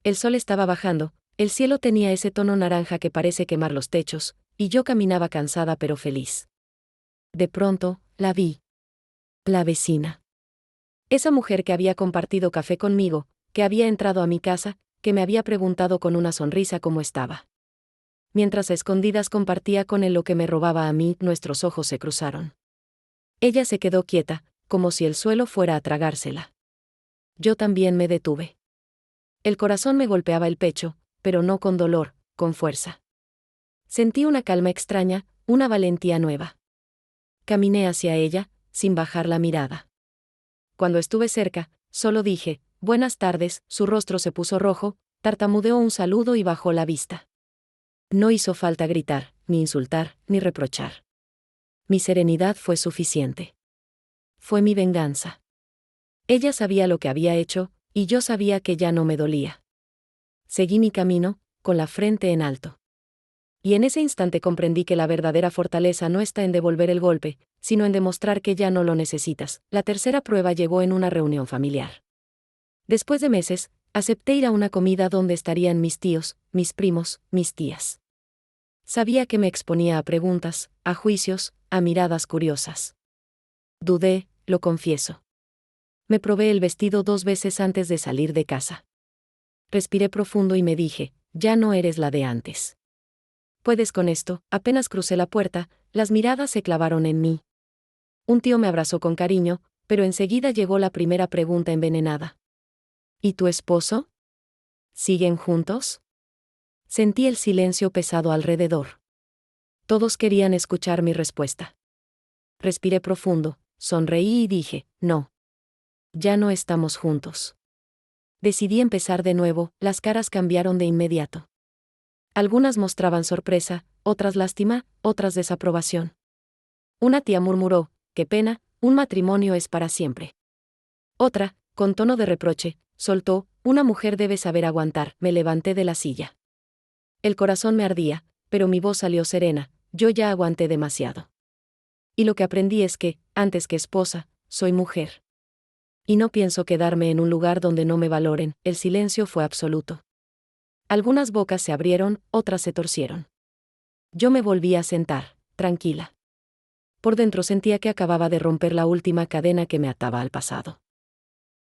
El sol estaba bajando, el cielo tenía ese tono naranja que parece quemar los techos, y yo caminaba cansada pero feliz. De pronto, la vi. La vecina. Esa mujer que había compartido café conmigo, que había entrado a mi casa, que me había preguntado con una sonrisa cómo estaba. Mientras a escondidas compartía con él lo que me robaba a mí, nuestros ojos se cruzaron. Ella se quedó quieta, como si el suelo fuera a tragársela. Yo también me detuve. El corazón me golpeaba el pecho, pero no con dolor, con fuerza. Sentí una calma extraña, una valentía nueva. Caminé hacia ella, sin bajar la mirada. Cuando estuve cerca, solo dije, «Buenas tardes», su rostro se puso rojo, tartamudeó un saludo y bajó la vista. No hizo falta gritar, ni insultar, ni reprochar. Mi serenidad fue suficiente. Fue mi venganza. Ella sabía lo que había hecho, y yo sabía que ya no me dolía. Seguí mi camino, con la frente en alto. Y en ese instante comprendí que la verdadera fortaleza no está en devolver el golpe, sino en demostrar que ya no lo necesitas. La tercera prueba llegó en una reunión familiar. Después de meses, acepté ir a una comida donde estarían mis tíos, mis primos, mis tías. Sabía que me exponía a preguntas, a juicios, a miradas curiosas. Dudé, lo confieso. Me probé el vestido 2 veces antes de salir de casa. Respiré profundo y me dije, ya no eres la de antes. Puedes con esto. Apenas crucé la puerta, las miradas se clavaron en mí. Un tío me abrazó con cariño, pero enseguida llegó la primera pregunta envenenada. ¿Y tu esposo? ¿Siguen juntos? Sentí el silencio pesado alrededor. Todos querían escuchar mi respuesta. Respiré profundo, sonreí y dije, no. Ya no estamos juntos. Decidí empezar de nuevo, las caras cambiaron de inmediato. Algunas mostraban sorpresa, otras lástima, otras desaprobación. Una tía murmuró, «Qué pena, un matrimonio es para siempre». Otra, con tono de reproche, soltó, «Una mujer debe saber aguantar». Me levanté de la silla. El corazón me ardía, pero mi voz salió serena, yo ya aguanté demasiado. Y lo que aprendí es que, antes que esposa, soy mujer. Y no pienso quedarme en un lugar donde no me valoren. El silencio fue absoluto. Algunas bocas se abrieron, otras se torcieron. Yo me volví a sentar, tranquila. Por dentro sentía que acababa de romper la última cadena que me ataba al pasado.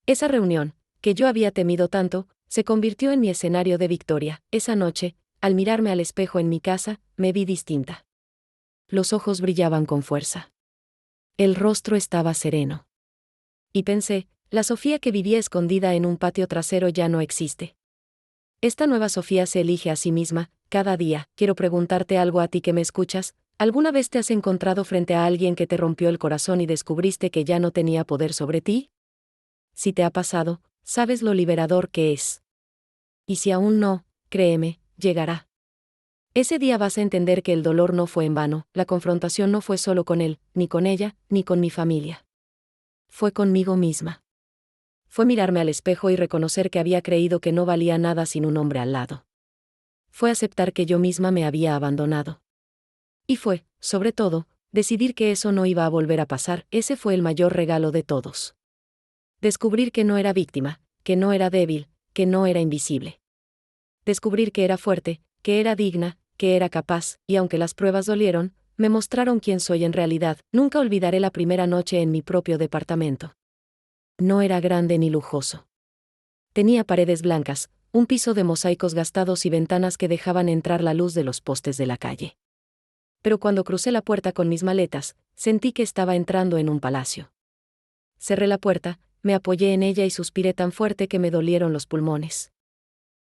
Esa reunión, que yo había temido tanto, se convirtió en mi escenario de victoria. Esa noche, al mirarme al espejo en mi casa, me vi distinta. Los ojos brillaban con fuerza. El rostro estaba sereno. Y pensé, la Sofía que vivía escondida en un patio trasero ya no existe. Esta nueva Sofía se elige a sí misma, cada día. Quiero preguntarte algo a ti que me escuchas. ¿Alguna vez te has encontrado frente a alguien que te rompió el corazón y descubriste que ya no tenía poder sobre ti? Si te ha pasado, sabes lo liberador que es. Y si aún no, créeme, llegará. Ese día vas a entender que el dolor no fue en vano, la confrontación no fue solo con él, ni con ella, ni con mi familia. Fue conmigo misma. Fue mirarme al espejo y reconocer que había creído que no valía nada sin un hombre al lado. Fue aceptar que yo misma me había abandonado. Y fue, sobre todo, decidir que eso no iba a volver a pasar. Ese fue el mayor regalo de todos. Descubrir que no era víctima, que no era débil, que no era invisible. Descubrir que era fuerte, que era digna, que era capaz, y aunque las pruebas dolieron, me mostraron quién soy en realidad. Nunca olvidaré la primera noche en mi propio departamento. No era grande ni lujoso. Tenía paredes blancas, un piso de mosaicos gastados y ventanas que dejaban entrar la luz de los postes de la calle. Pero cuando crucé la puerta con mis maletas, sentí que estaba entrando en un palacio. Cerré la puerta, me apoyé en ella y suspiré tan fuerte que me dolieron los pulmones.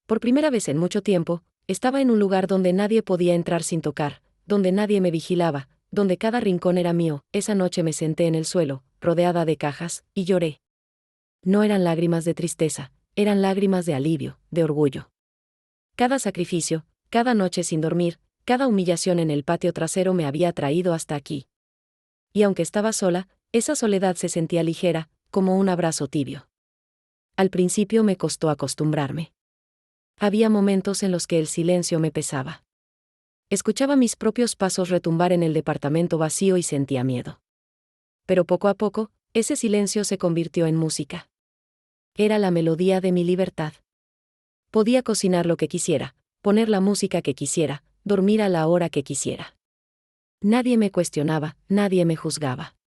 Por primera vez en mucho tiempo, estaba en un lugar donde nadie podía entrar sin tocar, donde nadie me vigilaba, donde cada rincón era mío. Esa noche me senté en el suelo, rodeada de cajas, y lloré. No eran lágrimas de tristeza, eran lágrimas de alivio, de orgullo. Cada sacrificio, cada noche sin dormir, cada humillación en el patio trasero me había traído hasta aquí. Y aunque estaba sola, esa soledad se sentía ligera, como un abrazo tibio. Al principio me costó acostumbrarme. Había momentos en los que el silencio me pesaba. Escuchaba mis propios pasos retumbar en el departamento vacío y sentía miedo. Pero poco a poco, ese silencio se convirtió en música. Era la melodía de mi libertad. Podía cocinar lo que quisiera, poner la música que quisiera, dormir a la hora que quisiera. Nadie me cuestionaba, nadie me juzgaba.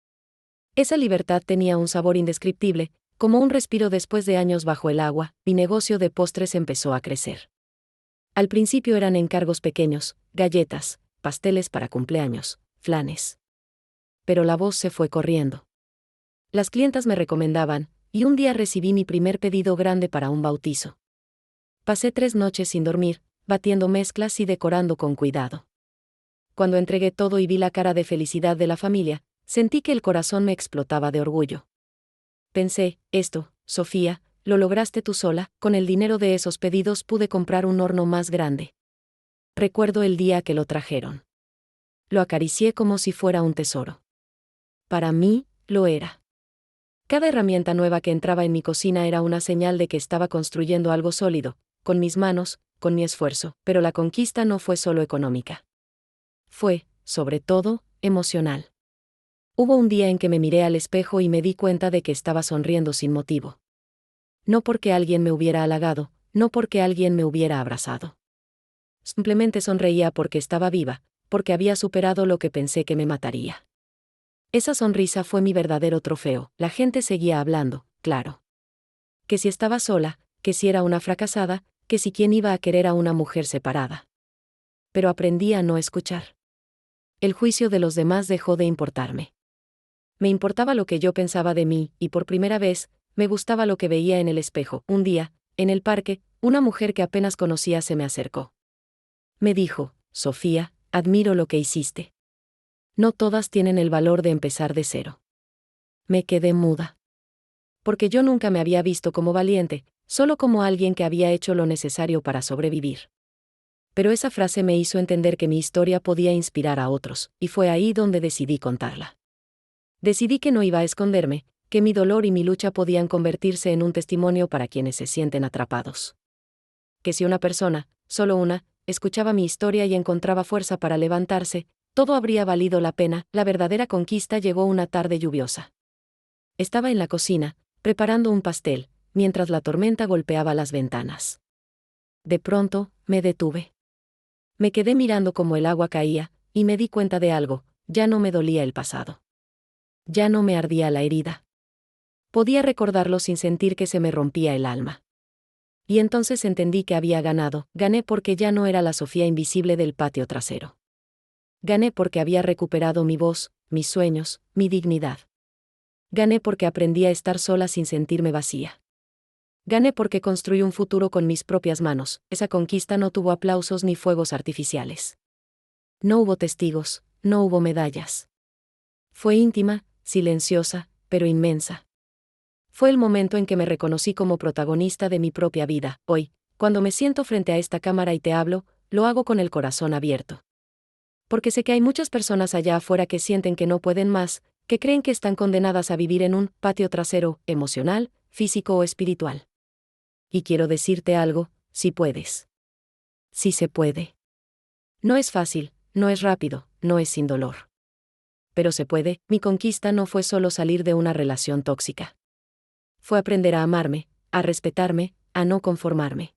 Esa libertad tenía un sabor indescriptible, como un respiro después de años bajo el agua. Mi negocio de postres empezó a crecer. Al principio eran encargos pequeños, galletas, pasteles para cumpleaños, flanes. pero la voz se fue corriendo. Las clientas me recomendaban, y un día recibí mi primer pedido grande para un bautizo. Pasé 3 noches sin dormir, batiendo mezclas y decorando con cuidado. Cuando entregué todo y vi la cara de felicidad de la familia, sentí que el corazón me explotaba de orgullo. Pensé, esto, Sofía, lo lograste tú sola, con el dinero de esos pedidos pude comprar un horno más grande. Recuerdo el día que lo trajeron. Lo acaricié como si fuera un tesoro. Para mí, lo era. Cada herramienta nueva que entraba en mi cocina era una señal de que estaba construyendo algo sólido, con mis manos, con mi esfuerzo, pero la conquista no fue solo económica. Fue, sobre todo, emocional. Hubo un día en que me miré al espejo y me di cuenta de que estaba sonriendo sin motivo. No porque alguien me hubiera halagado, no porque alguien me hubiera abrazado. Simplemente sonreía porque estaba viva, porque había superado lo que pensé que me mataría. Esa sonrisa fue mi verdadero trofeo. La gente seguía hablando, claro. Que si estaba sola, que si era una fracasada, que si quién iba a querer a una mujer separada. Pero aprendí a no escuchar. El juicio de los demás dejó de importarme. Me importaba lo que yo pensaba de mí, y por primera vez, me gustaba lo que veía en el espejo. Un día, en el parque, una mujer que apenas conocía se me acercó. Me dijo, Sofía, admiro lo que hiciste. No todas tienen el valor de empezar de cero. Me quedé muda. Porque yo nunca me había visto como valiente, solo como alguien que había hecho lo necesario para sobrevivir. Pero esa frase me hizo entender que mi historia podía inspirar a otros, y fue ahí donde decidí contarla. Decidí que no iba a esconderme, que mi dolor y mi lucha podían convertirse en un testimonio para quienes se sienten atrapados. Que si una persona, solo una, escuchaba mi historia y encontraba fuerza para levantarse, todo habría valido la pena. La verdadera conquista llegó una tarde lluviosa. Estaba en la cocina, preparando un pastel, mientras la tormenta golpeaba las ventanas. De pronto, me detuve. Me quedé mirando cómo el agua caía, y me di cuenta de algo: ya no me dolía el pasado. Ya no me ardía la herida. Podía recordarlo sin sentir que se me rompía el alma. Y entonces entendí que había ganado. Gané porque ya no era la Sofía invisible del patio trasero. Gané porque había recuperado mi voz, mis sueños, mi dignidad. Gané porque aprendí a estar sola sin sentirme vacía. Gané porque construí un futuro con mis propias manos. Esa conquista no tuvo aplausos ni fuegos artificiales. No hubo testigos, no hubo medallas. Fue íntima, silenciosa, pero inmensa. Fue el momento en que me reconocí como protagonista de mi propia vida. Hoy, cuando me siento frente a esta cámara y te hablo, lo hago con el corazón abierto. Porque sé que hay muchas personas allá afuera que sienten que no pueden más, que creen que están condenadas a vivir en un patio trasero, emocional, físico o espiritual. Y quiero decirte algo: sí puedes. Sí se puede. No es fácil, no es rápido, no es sin dolor. Pero se puede. Mi conquista no fue solo salir de una relación tóxica. Fue aprender a amarme, a respetarme, a no conformarme.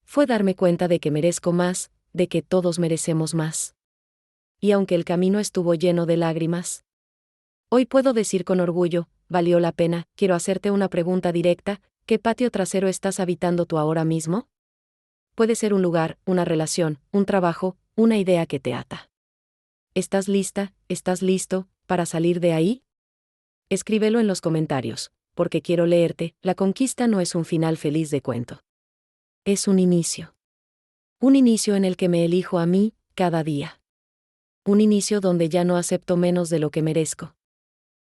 Fue darme cuenta de que merezco más, de que todos merecemos más. Y aunque el camino estuvo lleno de lágrimas, hoy puedo decir con orgullo, valió la pena. Quiero hacerte una pregunta directa: ¿qué patio trasero estás habitando tú ahora mismo? Puede ser un lugar, una relación, un trabajo, una idea que te ata. ¿Estás lista, estás listo, para salir de ahí? Escríbelo en los comentarios, porque quiero leerte. La conquista no es un final feliz de cuento. Es un inicio. Un inicio en el que me elijo a mí, cada día. Un inicio donde ya no acepto menos de lo que merezco.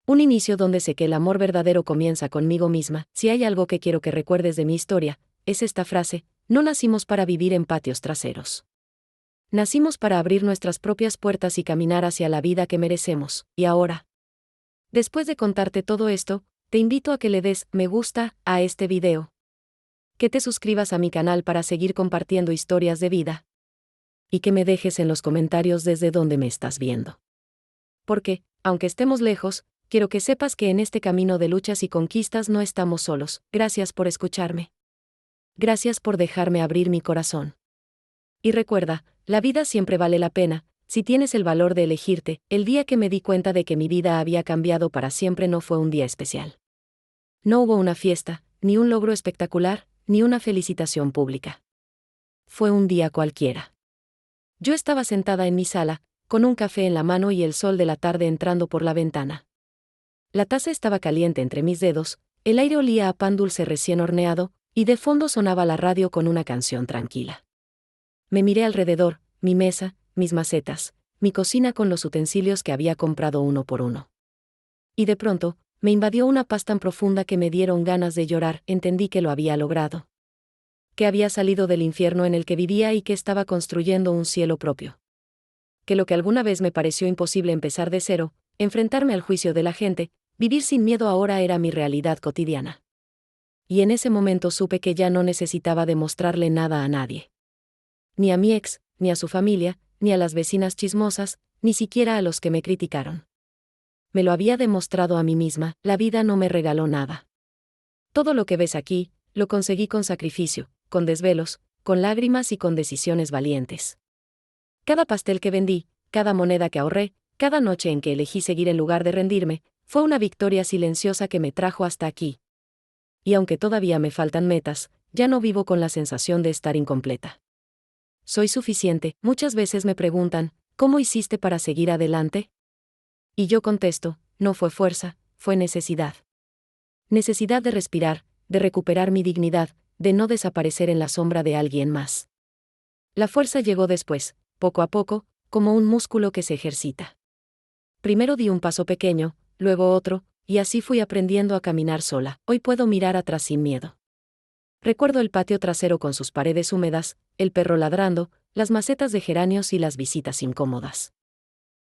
Un inicio donde sé que el amor verdadero comienza conmigo misma. Si hay algo que quiero que recuerdes de mi historia, es esta frase: no nacimos para vivir en patios traseros. Nacimos para abrir nuestras propias puertas y caminar hacia la vida que merecemos. Y ahora, después de contarte todo esto, te invito a que le des me gusta a este video. Que te suscribas a mi canal para seguir compartiendo historias de vida. Y que me dejes en los comentarios desde donde me estás viendo. Porque, aunque estemos lejos, quiero que sepas que en este camino de luchas y conquistas no estamos solos. Gracias por escucharme. Gracias por dejarme abrir mi corazón. Y recuerda, la vida siempre vale la pena, si tienes el valor de elegirte. El día que me di cuenta de que mi vida había cambiado para siempre no fue un día especial. No hubo una fiesta, ni un logro espectacular, ni una felicitación pública. Fue un día cualquiera. Yo estaba sentada en mi sala, con un café en la mano y el sol de la tarde entrando por la ventana. La taza estaba caliente entre mis dedos, el aire olía a pan dulce recién horneado, y de fondo sonaba la radio con una canción tranquila. Me miré alrededor, mi mesa, mis macetas, mi cocina con los utensilios que había comprado uno por uno. Y de pronto, me invadió una paz tan profunda que me dieron ganas de llorar. Entendí que lo había logrado. Que había salido del infierno en el que vivía y que estaba construyendo un cielo propio. Que lo que alguna vez me pareció imposible empezar de cero, enfrentarme al juicio de la gente, vivir sin miedo ahora era mi realidad cotidiana. Y en ese momento supe que ya no necesitaba demostrarle nada a nadie. Ni a mi ex, ni a su familia, ni a las vecinas chismosas, ni siquiera a los que me criticaron. Me lo había demostrado a mí misma, la vida no me regaló nada. Todo lo que ves aquí, lo conseguí con sacrificio, con desvelos, con lágrimas y con decisiones valientes. Cada pastel que vendí, cada moneda que ahorré, cada noche en que elegí seguir en lugar de rendirme, fue una victoria silenciosa que me trajo hasta aquí. Y aunque todavía me faltan metas, ya no vivo con la sensación de estar incompleta. Soy suficiente. Muchas veces me preguntan, ¿cómo hiciste para seguir adelante? Y yo contesto, no fue fuerza, fue necesidad. Necesidad de respirar, de recuperar mi dignidad, de no desaparecer en la sombra de alguien más. La fuerza llegó después, poco a poco, como un músculo que se ejercita. Primero di un paso pequeño, luego otro, y así fui aprendiendo a caminar sola. Hoy puedo mirar atrás sin miedo. Recuerdo el patio trasero con sus paredes húmedas, el perro ladrando, las macetas de geranios y las visitas incómodas.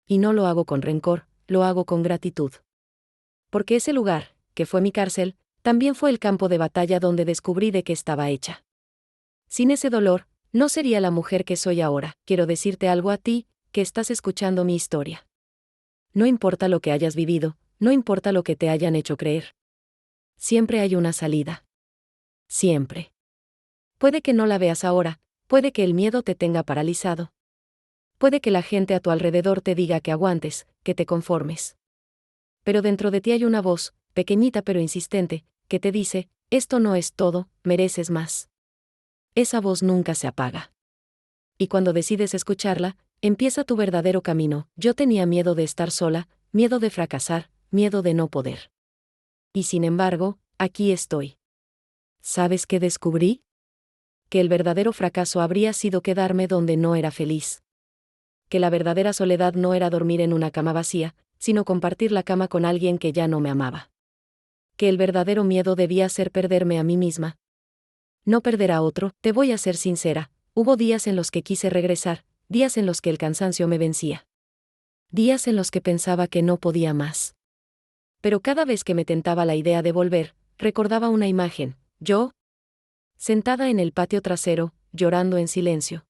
Y no lo hago con rencor, lo hago con gratitud. Porque ese lugar, que fue mi cárcel, también fue el campo de batalla donde descubrí de qué estaba hecha. Sin ese dolor, no sería la mujer que soy ahora. Quiero decirte algo a ti, que estás escuchando mi historia. No importa lo que hayas vivido, no importa lo que te hayan hecho creer. Siempre hay una salida. Siempre. Puede que no la veas ahora, puede que el miedo te tenga paralizado. Puede que la gente a tu alrededor te diga que aguantes, que te conformes. Pero dentro de ti hay una voz, pequeñita pero insistente, que te dice, esto no es todo, mereces más. Esa voz nunca se apaga. Y cuando decides escucharla, empieza tu verdadero camino. Yo tenía miedo de estar sola, miedo de fracasar, miedo de no poder. Y sin embargo, aquí estoy. ¿Sabes qué descubrí? Que el verdadero fracaso habría sido quedarme donde no era feliz. Que la verdadera soledad no era dormir en una cama vacía, sino compartir la cama con alguien que ya no me amaba. Que el verdadero miedo debía ser perderme a mí misma. No perder a otro. Te voy a ser sincera, hubo días en los que quise regresar, días en los que el cansancio me vencía. Días en los que pensaba que no podía más. Pero cada vez que me tentaba la idea de volver, recordaba una imagen, yo, sentada en el patio trasero, llorando en silencio.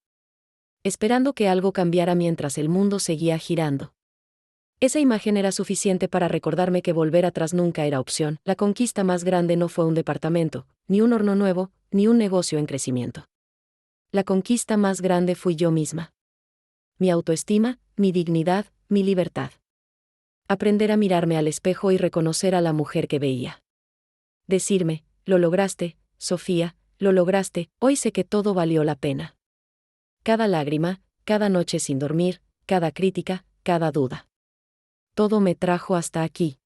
Esperando que algo cambiara mientras el mundo seguía girando. Esa imagen era suficiente para recordarme que volver atrás nunca era opción. La conquista más grande no fue un departamento, ni un horno nuevo, ni un negocio en crecimiento. La conquista más grande fui yo misma. Mi autoestima, mi dignidad, mi libertad. Aprender a mirarme al espejo y reconocer a la mujer que veía. Decirme, lo lograste, Sofía, lo lograste, hoy sé que todo valió la pena. Cada lágrima, cada noche sin dormir, cada crítica, cada duda. Todo me trajo hasta aquí.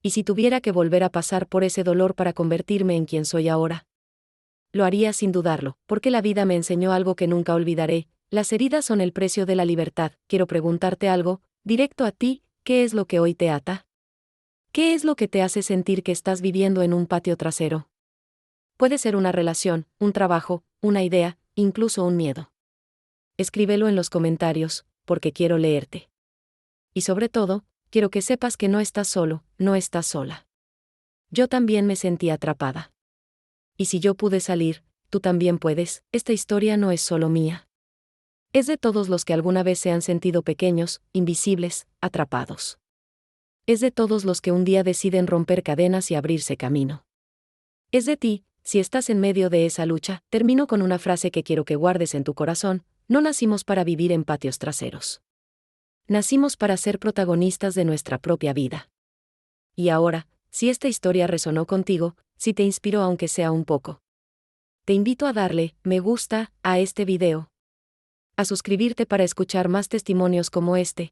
¿Y si tuviera que volver a pasar por ese dolor para convertirme en quien soy ahora? Lo haría sin dudarlo, porque la vida me enseñó algo que nunca olvidaré. Las heridas son el precio de la libertad. Quiero preguntarte algo, directo a ti, ¿qué es lo que hoy te ata? ¿Qué es lo que te hace sentir que estás viviendo en un patio trasero? Puede ser una relación, un trabajo, una idea, incluso un miedo. Escríbelo en los comentarios, porque quiero leerte. Y sobre todo, quiero que sepas que no estás solo, no estás sola. Yo también me sentí atrapada. Y si yo pude salir, tú también puedes. Esta historia no es solo mía. Es de todos los que alguna vez se han sentido pequeños, invisibles, atrapados. Es de todos los que un día deciden romper cadenas y abrirse camino. Es de ti, si estás en medio de esa lucha. Termino con una frase que quiero que guardes en tu corazón: no nacimos para vivir en patios traseros. Nacimos para ser protagonistas de nuestra propia vida. Y ahora, si esta historia resonó contigo, si te inspiró aunque sea un poco, te invito a darle me gusta a este video. a suscribirte para escuchar más testimonios como este,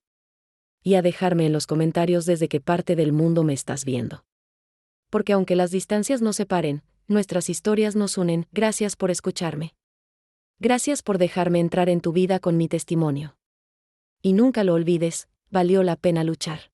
y a dejarme en los comentarios desde qué parte del mundo me estás viendo. Porque aunque las distancias nos separen, nuestras historias nos unen. Gracias por escucharme. Gracias por dejarme entrar en tu vida con mi testimonio. Y nunca lo olvides, valió la pena luchar.